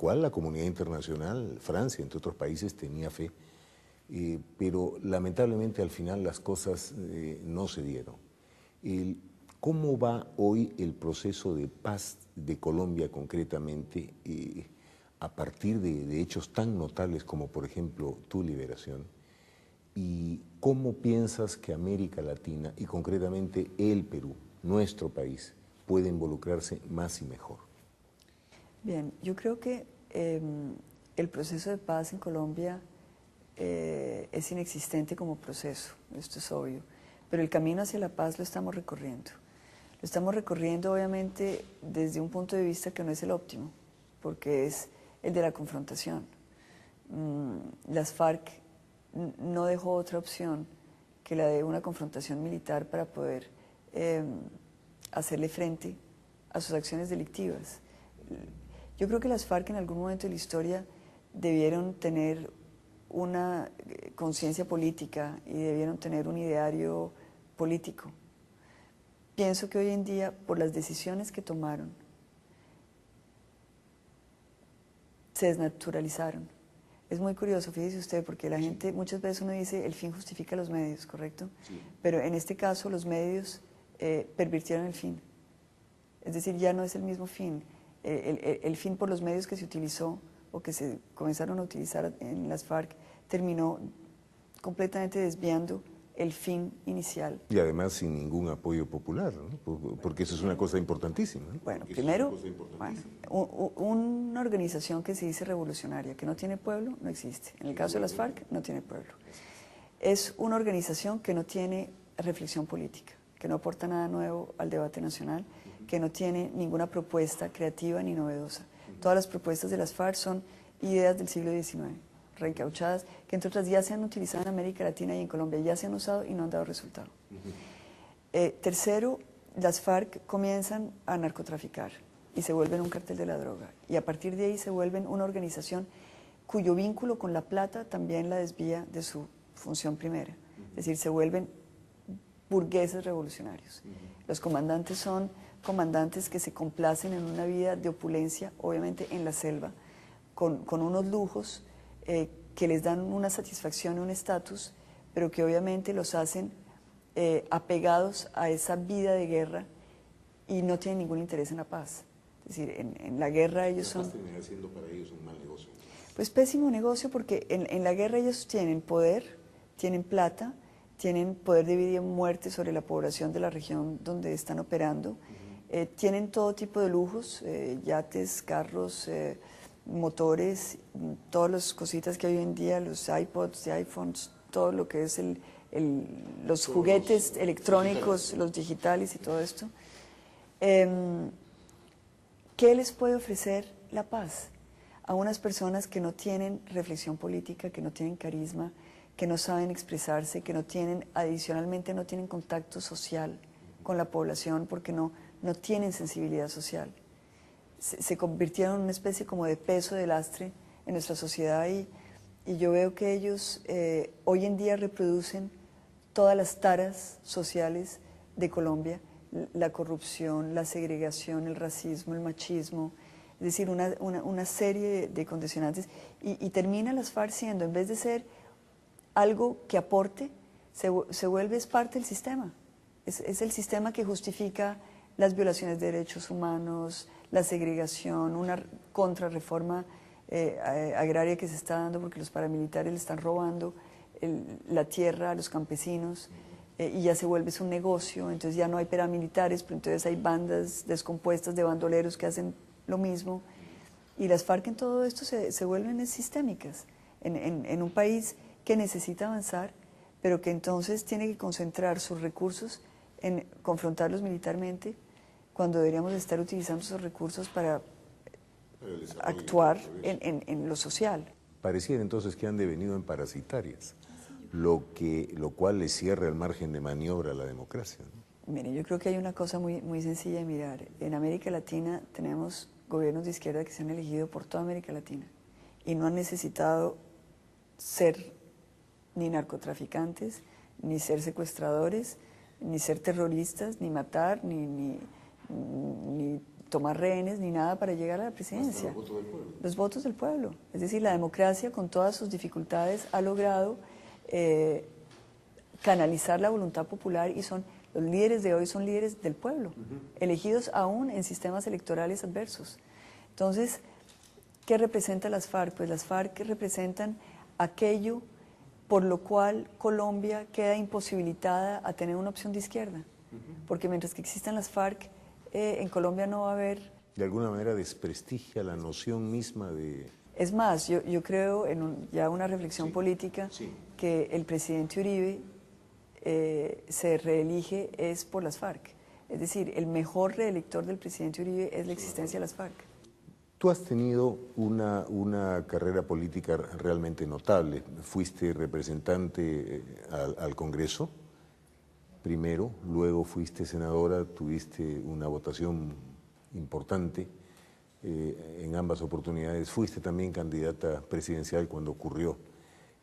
cual la comunidad internacional, Francia, entre otros países, tenía fe. Pero lamentablemente al final las cosas no se dieron. ¿Cómo va hoy el proceso de paz de Colombia concretamente a partir de hechos tan notables como por ejemplo tu liberación? ¿Y cómo piensas que América Latina y concretamente el Perú, nuestro país, puede involucrarse más y mejor? Bien, yo creo que el proceso de paz en Colombia es inexistente como proceso, esto es obvio, pero el camino hacia la paz lo estamos recorriendo. Lo estamos recorriendo obviamente desde un punto de vista que no es el óptimo, porque es el de la confrontación. Las FARC no dejó otra opción que la de una confrontación militar para poder hacerle frente a sus acciones delictivas. Yo creo que las FARC en algún momento de la historia debieron tener una conciencia política y debieron tener un ideario político. Pienso que hoy en día, por las decisiones que tomaron, se desnaturalizaron. Es muy curioso, fíjese usted, porque la gente, muchas veces uno dice, el fin justifica los medios, ¿correcto? Sí. Pero en este caso los medios pervirtieron el fin. Es decir, ya no es el mismo fin. El fin por los medios que se utilizó o que se comenzaron a utilizar en las FARC terminó completamente desviando el fin inicial. Y además sin ningún apoyo popular, ¿no? Porque eso es una cosa importantísima, ¿no? Bueno, primero, una organización que se dice revolucionaria, que no tiene pueblo, no existe. En el caso de las FARC, no tiene pueblo. Es una organización que no tiene reflexión política, que no aporta nada nuevo al debate nacional, que no tiene ninguna propuesta creativa ni novedosa. Todas las propuestas de las FARC son ideas del siglo XIX, reencauchadas, que entre otras ya se han utilizado en América Latina y en Colombia, ya se han usado y no han dado resultado. Tercero, las FARC comienzan a narcotraficar y se vuelven un cartel de la droga, y a partir de ahí se vuelven una organización cuyo vínculo con la plata también la desvía de su función primera, es decir, se vuelven burgueses revolucionarios. Los comandantes son comandantes que se complacen en una vida de opulencia, obviamente en la selva, con unos lujos que les dan una satisfacción y un estatus, pero que obviamente los hacen apegados a esa vida de guerra y no tienen ningún interés en la paz. Es decir, en la guerra ellos son... La paz termina siendo para ellos un mal negocio. Pues pésimo negocio, porque en la guerra ellos tienen poder, tienen plata, tienen poder de vida y muerte sobre la población de la región donde están operando, tienen todo tipo de lujos, yates, carros, motores, todas las cositas que hay hoy en día, los iPods, de iPhones, todo lo que es los juguetes electrónicos, los digitales y todo esto. ¿Qué les puede ofrecer la paz a unas personas que no tienen reflexión política, que no tienen carisma, que no saben expresarse, que no tienen, adicionalmente no tienen contacto social con la población porque no tienen sensibilidad social? Se convirtieron en una especie como de peso, de lastre en nuestra sociedad, y yo veo que ellos hoy en día reproducen todas las taras sociales de Colombia, la corrupción, la segregación, el racismo, el machismo, es decir, una serie de condicionantes, y termina las FARC siendo, en vez de ser algo que aporte, se vuelve parte del sistema. Es el sistema que justifica las violaciones de derechos humanos, la segregación, una contrarreforma agraria que se está dando porque los paramilitares le están robando la tierra a los campesinos, y ya se vuelve un negocio. Entonces ya no hay paramilitares, pero entonces hay bandas descompuestas de bandoleros que hacen lo mismo, y las FARC en todo esto se vuelven sistémicas en un país que necesita avanzar, pero que entonces tiene que concentrar sus recursos en confrontarlos militarmente, cuando deberíamos estar utilizando esos recursos para actuar en lo social. Pareciera entonces que han devenido en parasitarias, lo cual les cierra el margen de maniobra a la democracia, ¿no? Mire, yo creo que hay una cosa muy sencilla de mirar. En América Latina tenemos gobiernos de izquierda que se han elegido por toda América Latina y no han necesitado ser ni narcotraficantes, ni ser secuestradores, ni ser terroristas, ni matar, ni tomar rehenes ni nada para llegar a la presidencia. Los votos del pueblo. Es decir, la democracia con todas sus dificultades ha logrado canalizar la voluntad popular y los líderes de hoy son líderes del pueblo, elegidos aún en sistemas electorales adversos. Entonces, ¿qué representa las FARC? Pues las FARC representan aquello por lo cual Colombia queda imposibilitada a tener una opción de izquierda. Porque mientras que existan las FARC, en Colombia no va a haber... De alguna manera desprestigia la noción misma de... Es más, yo creo en ya una reflexión política que el presidente Uribe se reelige es por las FARC. Es decir, el mejor reelector del presidente Uribe es la existencia de las FARC. Tú has tenido una carrera política realmente notable. Fuiste representante al Congreso primero, luego fuiste senadora, tuviste una votación importante en ambas oportunidades. Fuiste también candidata presidencial cuando ocurrió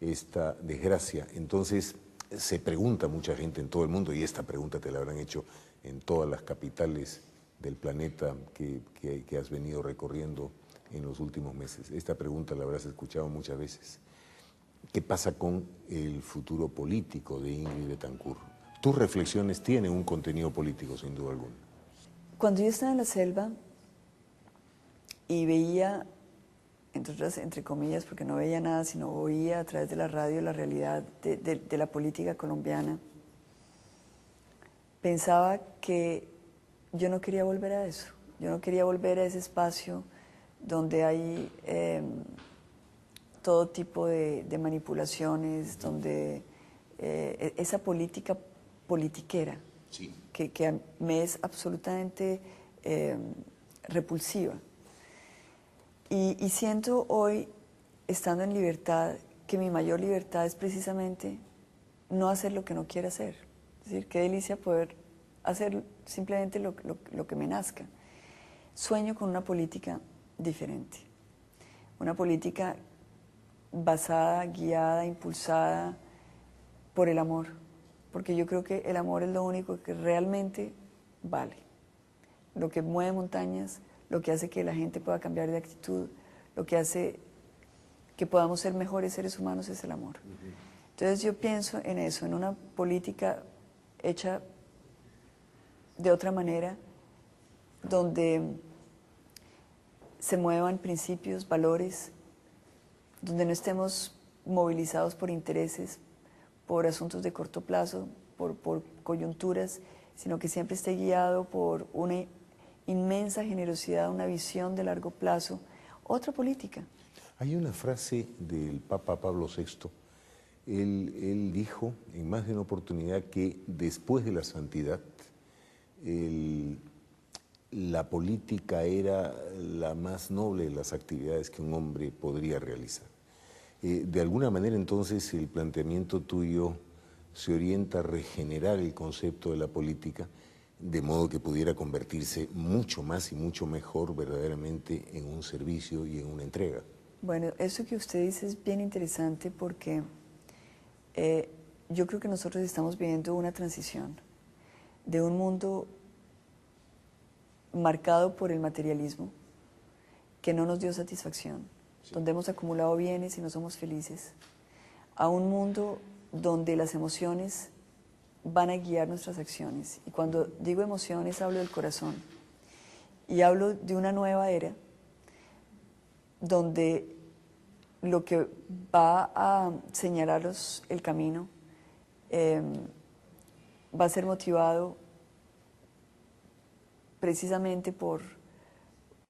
esta desgracia. Entonces, se pregunta mucha gente en todo el mundo, y esta pregunta te la habrán hecho en todas las capitales del planeta que has venido recorriendo en los últimos meses. Esta pregunta la habrás escuchado muchas veces. ¿Qué pasa con el futuro político de Ingrid Betancourt? Tus reflexiones tienen un contenido político, sin duda alguna. Cuando yo estaba en la selva y veía, entre comillas, porque no veía nada, sino oía a través de la radio la realidad de la política colombiana, pensaba que yo no quería volver a eso. Yo no quería volver a ese espacio donde hay todo tipo de manipulaciones, donde esa política politiquera, que me es absolutamente repulsiva. Y siento hoy, estando en libertad, que mi mayor libertad es precisamente no hacer lo que no quiero hacer. Es decir, qué delicia poder hacer simplemente lo que me nazca. Sueño con una política diferente, una política basada, guiada, impulsada por el amor, porque yo creo que el amor es lo único que realmente vale, lo que mueve montañas, lo que hace que la gente pueda cambiar de actitud, lo que hace que podamos ser mejores seres humanos es el amor. Entonces yo pienso en eso, en una política hecha de otra manera, donde se muevan principios, valores, donde no estemos movilizados por intereses, por asuntos de corto plazo, por coyunturas, sino que siempre esté guiado por una inmensa generosidad, una visión de largo plazo, otra política. Hay una frase del Papa Pablo VI. Él dijo en más de una oportunidad que después de la santidad, la política era la más noble de las actividades que un hombre podría realizar. De alguna manera, entonces, el planteamiento tuyo se orienta a regenerar el concepto de la política, de modo que pudiera convertirse mucho más y mucho mejor verdaderamente en un servicio y en una entrega. Bueno, eso que usted dice es bien interesante porque yo creo que nosotros estamos viviendo una transición de un mundo marcado por el materialismo que no nos dio satisfacción, donde hemos acumulado bienes y no somos felices, a un mundo donde las emociones van a guiar nuestras acciones. Y cuando digo emociones hablo del corazón y hablo de una nueva era donde lo que va a señalaros el camino va a ser motivado precisamente por